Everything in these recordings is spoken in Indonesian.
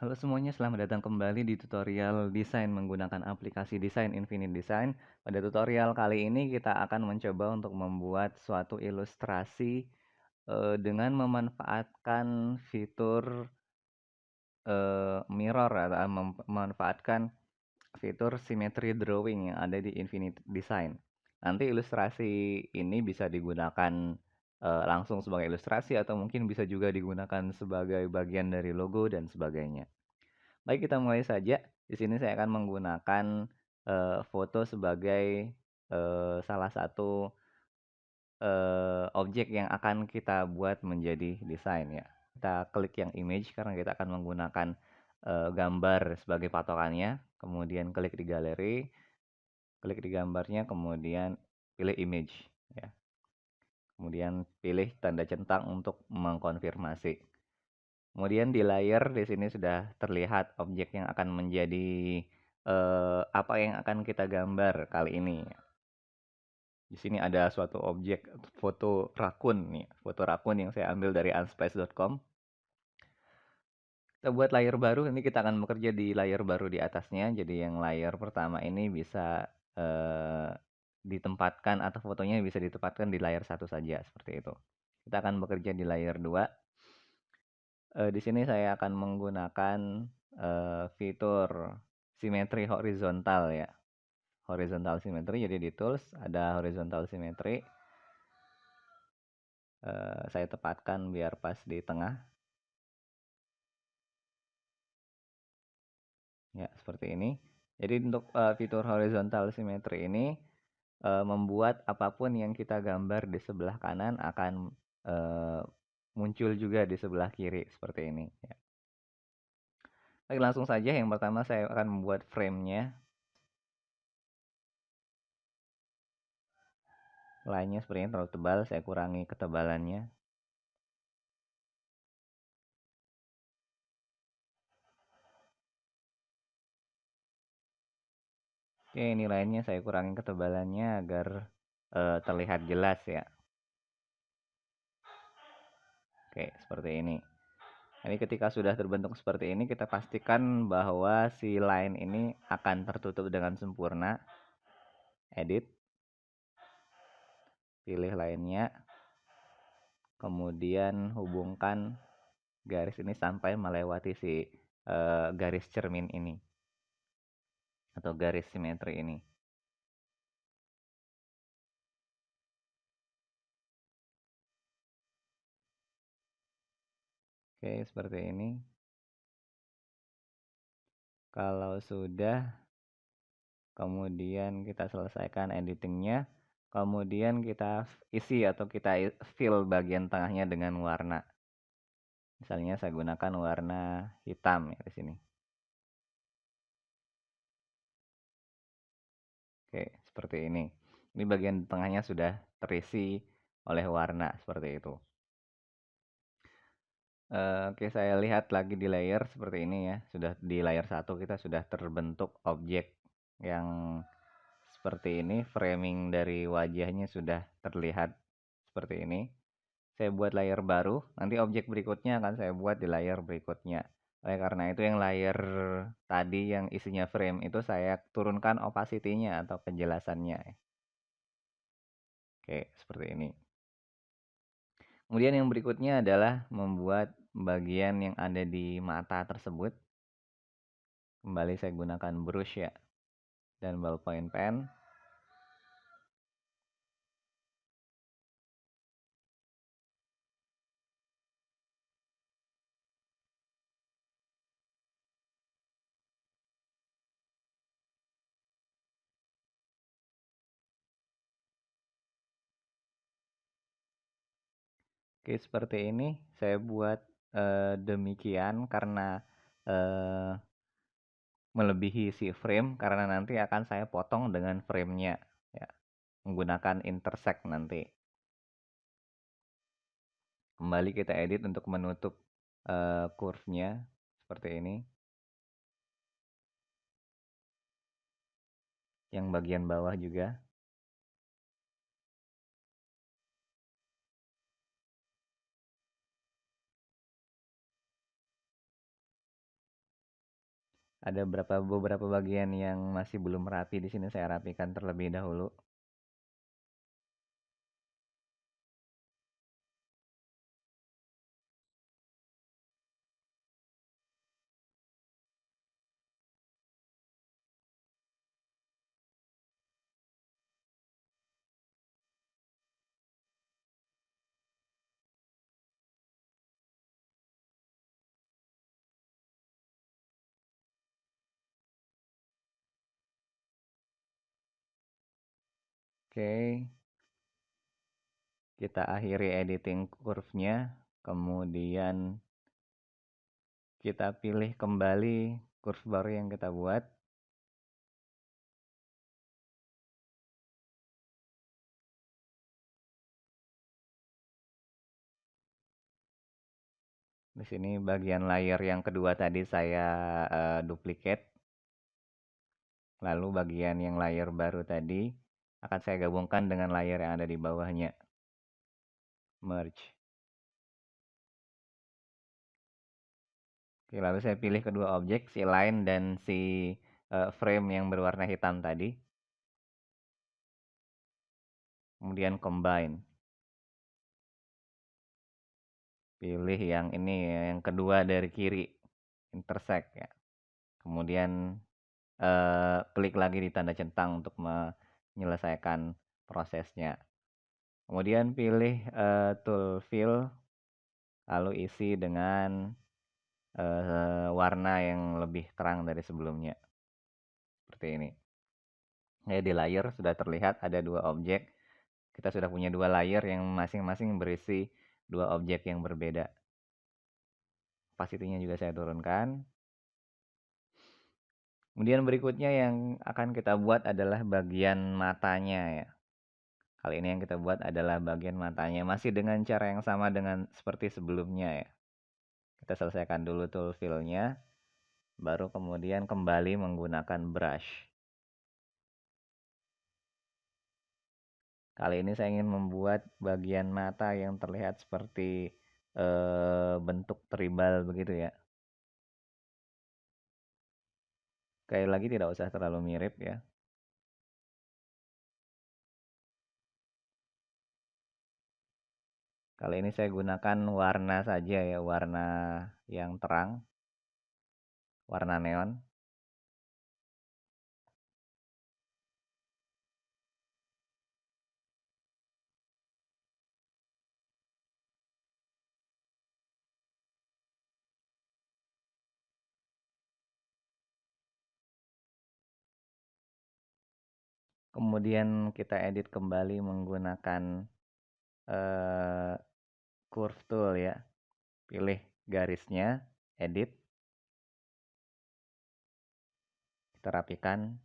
Halo semuanya, selamat datang kembali di tutorial desain menggunakan aplikasi Design Infinite Design. Pada tutorial kali ini kita akan mencoba untuk membuat suatu ilustrasi dengan memanfaatkan fitur mirror atau memanfaatkan fitur symmetry drawing yang ada di Infinite Design. Nanti ilustrasi ini bisa digunakan langsung sebagai ilustrasi atau mungkin bisa juga digunakan sebagai bagian dari logo dan sebagainya. Baik, kita mulai saja. Di sini saya akan menggunakan foto sebagai salah satu objek yang akan kita buat menjadi desain ya. Kita klik yang image karena kita akan menggunakan gambar sebagai patokannya. Kemudian klik di galeri, klik di gambarnya, kemudian pilih image ya. Kemudian pilih tanda centang untuk mengkonfirmasi. Kemudian di layar di sini sudah terlihat objek yang akan menjadi apa yang akan kita gambar kali ini. Di sini ada suatu objek foto rakun nih, foto rakun yang saya ambil dari unspace.com. Kita buat layar baru, ini kita akan bekerja di layar baru di atasnya. Jadi yang layar pertama ini bisa ditempatkan atau fotonya bisa ditempatkan di layar satu saja seperti itu. Kita akan bekerja di layar 2. Di sini saya akan menggunakan fitur simetri horizontal ya. Horizontal symmetry, jadi di tools ada horizontal symmetry. Saya tepatkan biar pas di tengah. Ya, seperti ini. Jadi untuk fitur horizontal symmetry ini membuat apapun yang kita gambar di sebelah kanan akan muncul juga di sebelah kiri seperti ini ya. Baik, langsung saja. Yang pertama saya akan membuat frame-nya. Line-nya sepertinya terlalu tebal, saya kurangi ketebalannya. Oke, ini line-nya saya kurangi ketebalannya agar terlihat jelas ya. Oke, seperti ini. Ini ketika sudah terbentuk seperti ini, kita pastikan bahwa si line ini akan tertutup dengan sempurna. Edit. Pilih line-nya. Kemudian hubungkan garis ini sampai melewati si garis cermin ini. Atau garis simetri ini. Oke, seperti ini. Kalau sudah, kemudian kita selesaikan editingnya, kemudian kita isi atau kita fill bagian tengahnya dengan warna. Misalnya saya gunakan warna hitam ya di sini. Oke, seperti ini. Ini bagian tengahnya sudah terisi oleh warna seperti itu. Oke, saya lihat lagi di layer seperti ini ya. Sudah di layer 1 kita sudah terbentuk objek yang seperti ini. Framing dari wajahnya sudah terlihat seperti ini. Saya buat layer baru. Nanti objek berikutnya akan saya buat di layer berikutnya. Oleh karena itu yang layer tadi yang isinya frame itu saya turunkan opacity-nya atau kejelasannya. Oke, seperti ini. Kemudian yang berikutnya adalah membuat bagian yang ada di mata tersebut. Kembali saya gunakan brush ya, dan ballpoint pen. Oke, seperti ini saya buat demikian karena eh, melebihi si frame, karena nanti akan saya potong dengan framenya ya, menggunakan intersect nanti. Kembali kita edit untuk menutup curve-nya seperti ini. Yang bagian bawah juga. Ada beberapa bagian yang masih belum rapi di sini saya rapikan terlebih dahulu. Oke, kita akhiri editing curve-nya, kemudian kita pilih kembali curve baru yang kita buat. Di sini bagian layer yang kedua tadi saya duplicate. Lalu bagian yang layer baru tadi akan saya gabungkan dengan layer yang ada di bawahnya. Merge. Oke, lalu saya pilih kedua objek, si line dan si frame yang berwarna hitam tadi. Kemudian combine. Pilih yang ini, yang kedua dari kiri. Intersect ya. Kemudian klik lagi di tanda centang untuk menyelesaikan prosesnya. Kemudian pilih tool fill, lalu isi dengan warna yang lebih terang dari sebelumnya. Seperti ini. Ya, di layer sudah terlihat ada dua objek. Kita sudah punya dua layer yang masing-masing berisi dua objek yang berbeda. Opacity-nya juga saya turunkan. Kemudian berikutnya yang akan kita buat adalah bagian matanya ya. Kali ini yang kita buat adalah bagian matanya. Masih dengan cara yang sama dengan seperti sebelumnya ya. Kita selesaikan dulu tool fill-nya. Baru kemudian kembali menggunakan brush. Kali ini saya ingin membuat bagian mata yang terlihat seperti bentuk tribal begitu ya. Sekali lagi tidak usah terlalu mirip ya. Kali ini saya gunakan warna saja ya, warna yang terang, warna neon. Kemudian kita edit kembali menggunakan eh, curve tool ya. Pilih garisnya, edit. Kita rapikan.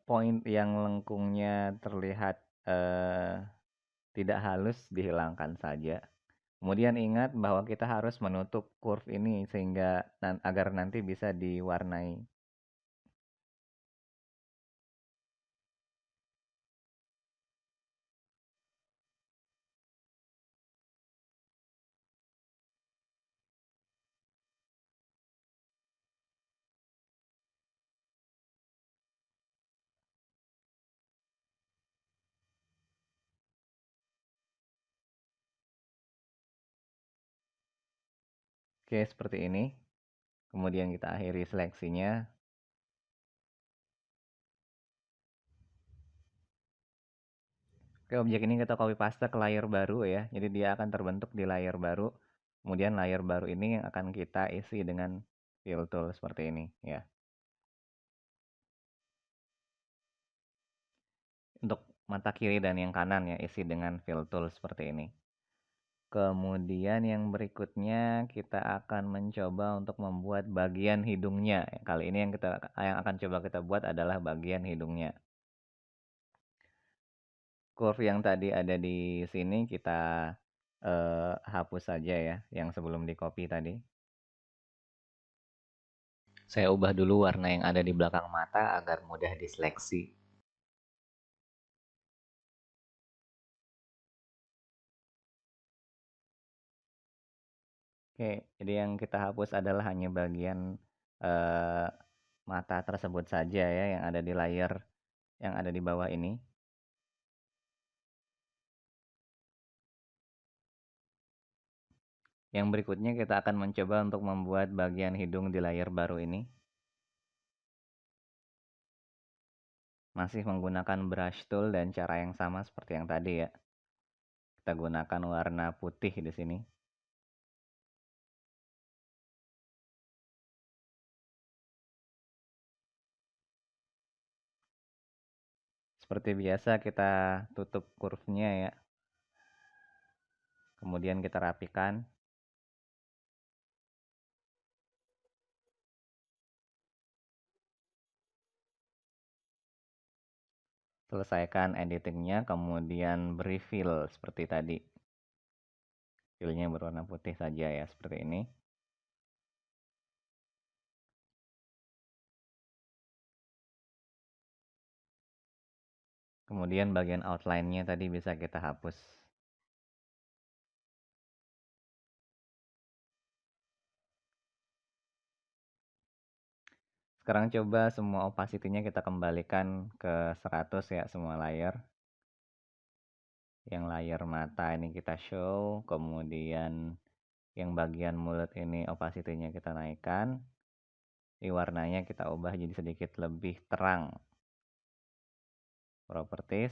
Point yang lengkungnya terlihat tidak halus dihilangkan saja. Kemudian ingat bahwa kita harus menutup curve ini sehingga agar nanti bisa diwarnai. Oke, seperti ini. Kemudian kita akhiri seleksinya. Oke, objek ini kita copy paste ke layer baru ya. Jadi dia akan terbentuk di layer baru. Kemudian layer baru ini yang akan kita isi dengan fill tool seperti ini ya. Untuk mata kiri dan yang kanan ya, isi dengan fill tool seperti ini. Kemudian yang berikutnya kita akan mencoba untuk membuat bagian hidungnya. Kali ini yang akan coba kita buat adalah bagian hidungnya. Curve yang tadi ada di sini kita hapus saja ya, yang sebelum di copy tadi. Saya ubah dulu warna yang ada di belakang mata agar mudah diseleksi. Oke, jadi yang kita hapus adalah hanya bagian eh, mata tersebut saja ya, yang ada di layar yang ada di bawah ini. Yang berikutnya kita akan mencoba untuk membuat bagian hidung di layar baru ini. Masih menggunakan brush tool dan cara yang sama seperti yang tadi ya. Kita gunakan warna putih di sini. Seperti biasa kita tutup kurvnya ya. Kemudian kita rapikan. Selesaikan editingnya, kemudian beri fill seperti tadi. Fillnya berwarna putih saja ya, seperti ini. Kemudian bagian outline-nya tadi bisa kita hapus. Sekarang coba semua opacity-nya kita kembalikan ke 100 ya, semua layar. Yang layar mata ini kita show, kemudian yang bagian mulut ini opacity-nya kita naikkan. Di warnanya kita ubah jadi sedikit lebih terang. Properties,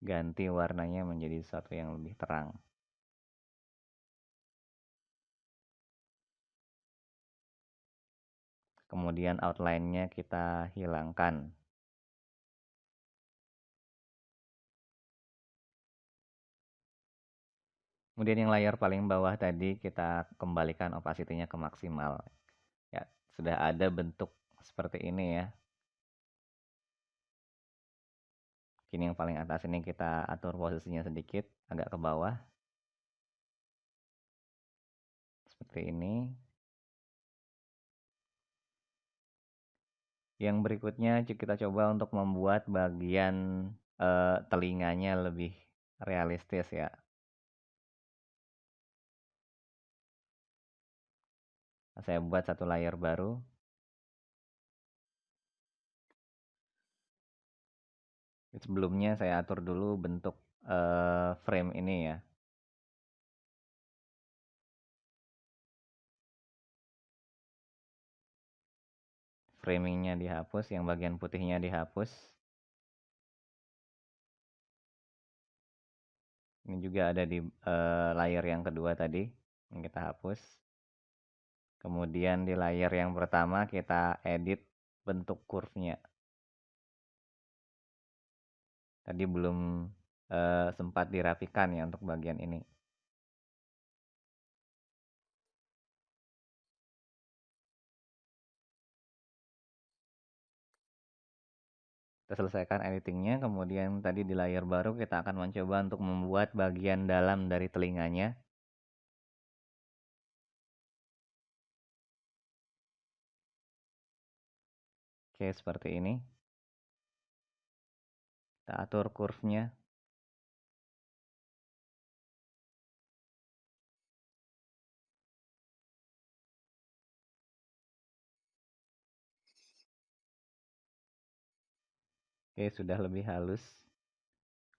ganti warnanya menjadi sesuatu yang lebih terang. Kemudian outline-nya kita hilangkan. Kemudian yang layar paling bawah tadi kita kembalikan opacity-nya ke maksimal. Ya, sudah ada bentuk seperti ini ya. Kini yang paling atas ini kita atur posisinya sedikit, agak ke bawah. Seperti ini. Yang berikutnya kita coba untuk membuat bagian telinganya lebih realistis ya. Saya buat satu layar baru. Sebelumnya saya atur dulu bentuk frame ini ya. Framingnya dihapus, yang bagian putihnya dihapus. Ini juga ada di layar yang kedua tadi yang kita hapus. Kemudian di layar yang pertama kita edit bentuk curve-nya. Tadi belum sempat dirapikan ya untuk bagian ini. Kita selesaikan editingnya, kemudian tadi di layar baru kita akan mencoba untuk membuat bagian dalam dari telinganya. Oke, seperti ini. Kita atur curve-nya. Oke, sudah lebih halus.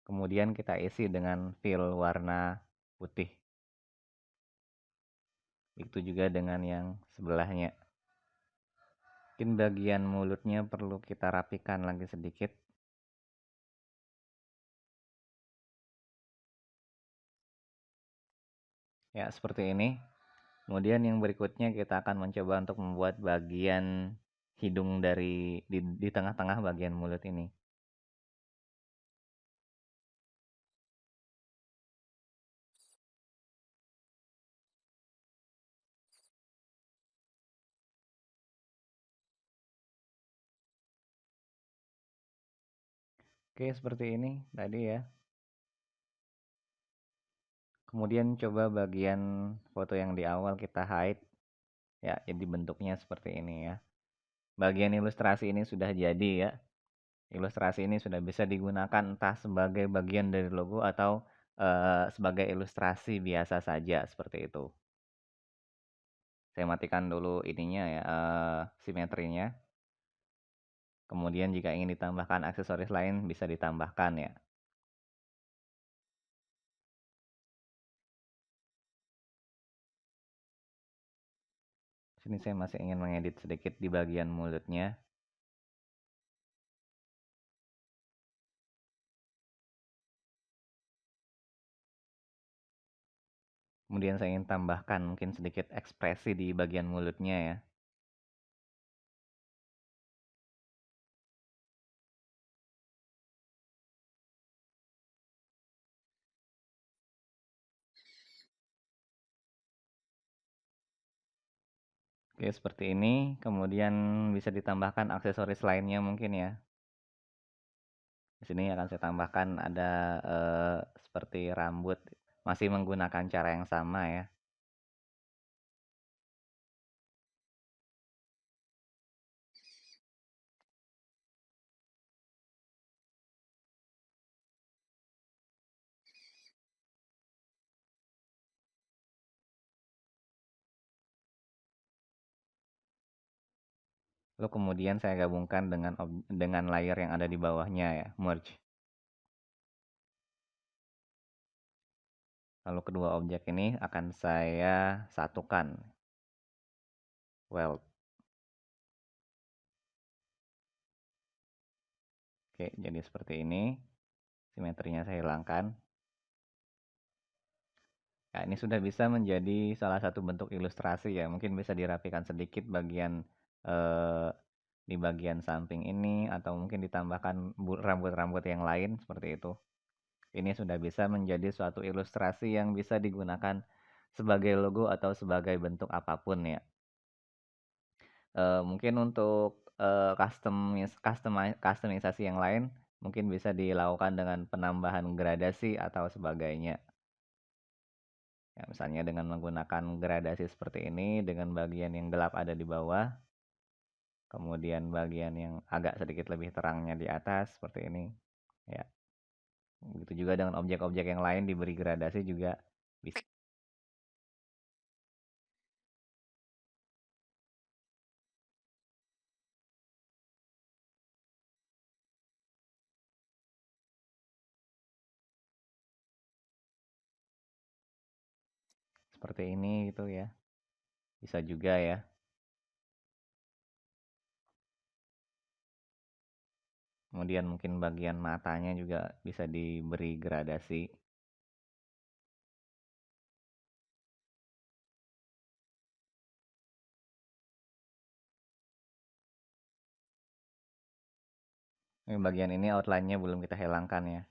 Kemudian kita isi dengan fill warna putih. Itu juga dengan yang sebelahnya. Mungkin bagian mulutnya perlu kita rapikan lagi sedikit. Ya, seperti ini. Kemudian yang berikutnya kita akan mencoba untuk membuat bagian hidung di tengah-tengah bagian mulut ini. Oke, seperti ini tadi ya. Kemudian coba bagian foto yang di awal kita hide. Ya, jadi bentuknya seperti ini ya. Bagian ilustrasi ini sudah jadi ya. Ilustrasi ini sudah bisa digunakan entah sebagai bagian dari logo atau sebagai ilustrasi biasa saja seperti itu. Saya matikan dulu ininya ya, simetrinya. Kemudian jika ingin ditambahkan aksesoris lain bisa ditambahkan ya. Sini saya masih ingin mengedit sedikit di bagian mulutnya. Kemudian saya ingin tambahkan mungkin sedikit ekspresi di bagian mulutnya ya. Oke, seperti ini. Kemudian bisa ditambahkan aksesoris lainnya mungkin ya. Di sini akan saya tambahkan ada seperti rambut. Masih menggunakan cara yang sama ya. Lalu kemudian saya gabungkan dengan layer yang ada di bawahnya ya, merge. Lalu kedua objek ini akan saya satukan. Well, oke, jadi seperti ini. Simetrinya saya hilangkan. Ya, ini sudah bisa menjadi salah satu bentuk ilustrasi ya. Mungkin bisa dirapikan sedikit bagian eh, di bagian samping ini atau mungkin ditambahkan rambut-rambut yang lain seperti itu. Ini sudah bisa menjadi suatu ilustrasi yang bisa digunakan sebagai logo atau sebagai bentuk apapun ya. Mungkin untuk customisasi yang lain mungkin bisa dilakukan dengan penambahan gradasi atau sebagainya. Ya, misalnya dengan menggunakan gradasi seperti ini dengan bagian yang gelap ada di bawah, kemudian bagian yang agak sedikit lebih terangnya di atas seperti ini. Ya. Begitu juga dengan objek-objek yang lain diberi gradasi juga bisa. Seperti ini gitu ya. Bisa juga ya. Kemudian mungkin bagian matanya juga bisa diberi gradasi. Ini bagian ini outline-nya belum kita hilangkan ya.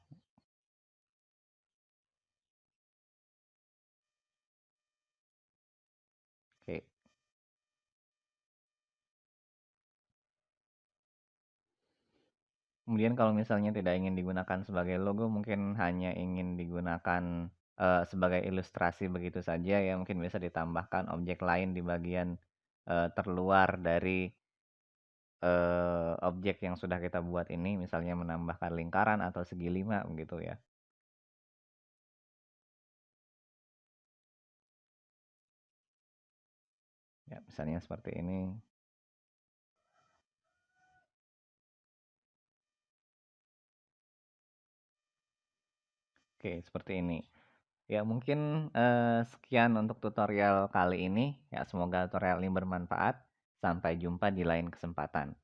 Oke. Kemudian kalau misalnya tidak ingin digunakan sebagai logo, mungkin hanya ingin digunakan sebagai ilustrasi begitu saja ya. Mungkin bisa ditambahkan objek lain di bagian terluar dari objek yang sudah kita buat ini. Misalnya menambahkan lingkaran atau segi 5 begitu ya. Ya, misalnya seperti ini. Oke, seperti ini. Ya, mungkin sekian untuk tutorial kali ini. Ya, semoga tutorial ini bermanfaat. Sampai jumpa di lain kesempatan.